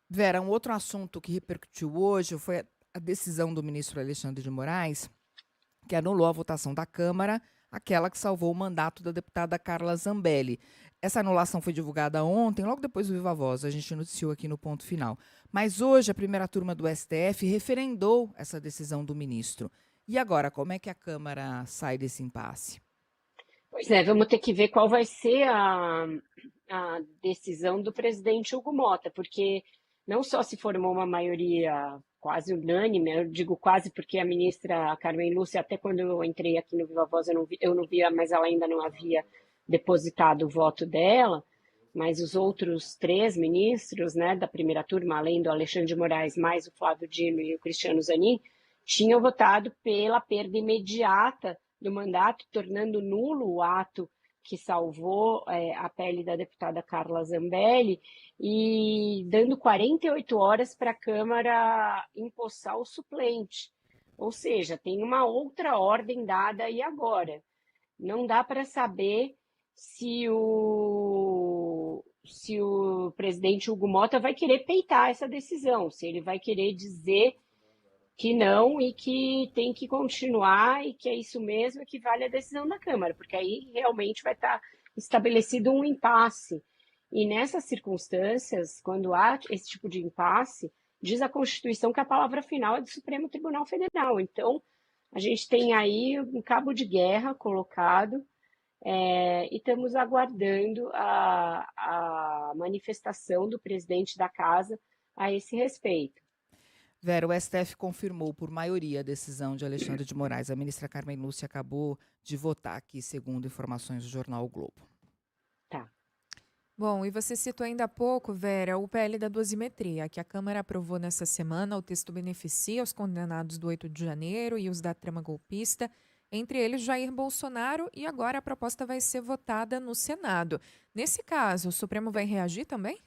Vera, um outro assunto que repercutiu hoje foi a decisão do ministro Alexandre de Moraes, que anulou a votação da Câmara, aquela que salvou o mandato da deputada Carla Zambelli. Essa anulação foi divulgada ontem, logo depois do Viva Voz, a gente noticiou aqui no ponto final. Mas hoje a primeira turma do STF referendou essa decisão do ministro. E agora, como é que a Câmara sai desse impasse? Pois é, vamos ter que ver qual vai ser a decisão do presidente Hugo Mota, porque não só se formou uma maioria quase unânime, eu digo quase porque a ministra Carmen Lúcia, até quando eu entrei aqui no Viva Voz, eu não via, mas ela ainda não havia depositado o voto dela, mas os outros três ministros, né, da primeira turma, além do Alexandre de Moraes, mais o Flávio Dino e o Cristiano Zanin, tinham votado pela perda imediata do mandato, tornando nulo o ato que salvou a pele da deputada Carla Zambelli e dando 48 horas para a Câmara empossar o suplente. Ou seja, tem uma outra ordem dada aí agora. Não dá para saber se o presidente Hugo Mota vai querer peitar essa decisão, se ele vai querer dizer que não e que tem que continuar e que é isso mesmo que vale a decisão da Câmara, porque aí realmente vai estar estabelecido um impasse. E nessas circunstâncias, quando há esse tipo de impasse, diz a Constituição que a palavra final é do Supremo Tribunal Federal. Então, a gente tem aí um cabo de guerra colocado e estamos aguardando a manifestação do presidente da casa a esse respeito. Vera, o STF confirmou por maioria a decisão de Alexandre de Moraes. A ministra Carmen Lúcia acabou de votar aqui, segundo informações do jornal o Globo. Tá. Bom, e você citou ainda há pouco, Vera, o PL da dosimetria, que a Câmara aprovou nessa semana. O texto beneficia os condenados do 8 de janeiro e os da trama golpista, entre eles Jair Bolsonaro, e agora a proposta vai ser votada no Senado. Nesse caso, o Supremo vai reagir também?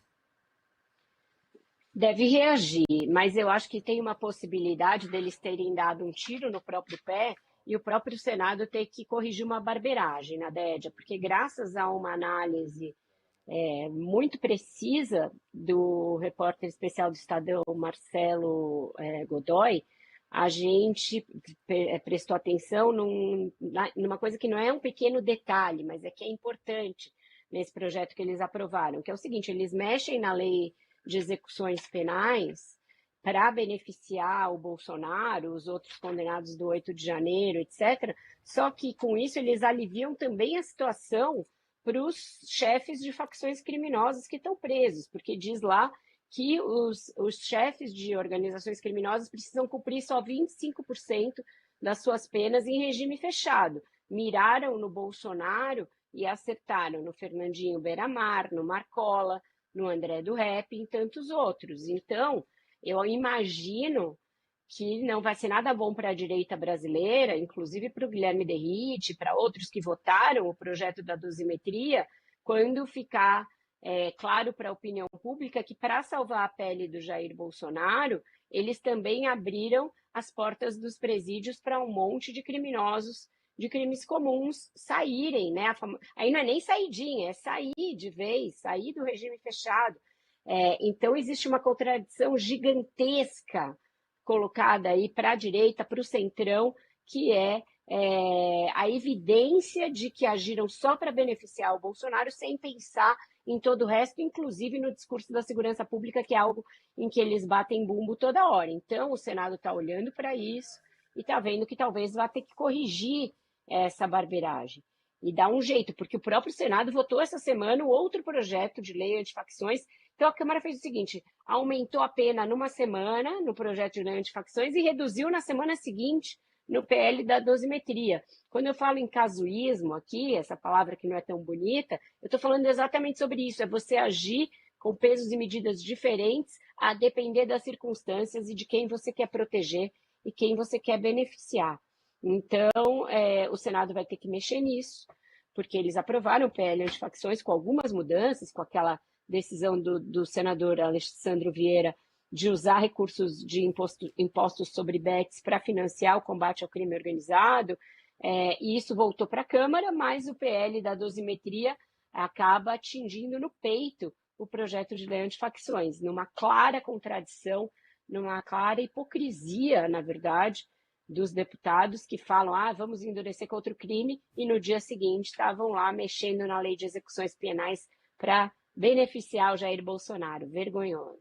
Deve reagir, mas eu acho que tem uma possibilidade deles terem dado um tiro no próprio pé e o próprio Senado ter que corrigir uma barbeiragem na DEDIA, porque graças a uma análise muito precisa do repórter especial do Estadão, Marcelo Godoy, a gente prestou atenção numa coisa que não é um pequeno detalhe, mas é que é importante nesse projeto que eles aprovaram, que é o seguinte: eles mexem na lei de execuções penais para beneficiar o Bolsonaro, os outros condenados do 8 de janeiro, etc. Só que com isso eles aliviam também a situação para os chefes de facções criminosas que estão presos, porque diz lá que os chefes de organizações criminosas precisam cumprir só 25% das suas penas em regime fechado. Miraram no Bolsonaro e acertaram no Fernandinho Beiramar, no Marcola, no André do Rep e em tantos outros. Então, eu imagino que não vai ser nada bom para a direita brasileira, inclusive para o Guilherme Derrite, para outros que votaram o projeto da dosimetria, quando ficar claro para a opinião pública que, para salvar a pele do Jair Bolsonaro, eles também abriram as portas dos presídios para um monte de criminosos de crimes comuns saírem, né? Aí não é nem saidinha, é sair de vez, sair do regime fechado. Então existe uma contradição gigantesca colocada aí para a direita, para o centrão, que a evidência de que agiram só para beneficiar o Bolsonaro sem pensar em todo o resto, inclusive no discurso da segurança pública, que é algo em que eles batem bumbo toda hora. Então, o Senado está olhando para isso e está vendo que talvez vá ter que corrigir essa barbeiragem e dar um jeito, porque o próprio Senado votou essa semana o outro projeto de lei antifacções. Então, a Câmara fez o seguinte: aumentou a pena numa semana no projeto de lei antifacções e reduziu na semana seguinte no PL da dosimetria. Quando eu falo em casuísmo aqui, essa palavra que não é tão bonita, eu estou falando exatamente sobre isso: é você agir com pesos e medidas diferentes a depender das circunstâncias e de quem você quer proteger e quem você quer beneficiar. Então, o Senado vai ter que mexer nisso, porque eles aprovaram o PL antifacções com algumas mudanças, com aquela decisão do senador Alessandro Vieira de usar recursos de impostos sobre bets para financiar o combate ao crime organizado, e isso voltou para a Câmara, mas o PL da dosimetria acaba atingindo no peito o projeto de lei antifacções, numa clara contradição, numa clara hipocrisia, na verdade, dos deputados que falam, vamos endurecer contra o crime, e no dia seguinte estavam lá mexendo na lei de execuções penais para beneficiar o Jair Bolsonaro. Vergonhoso.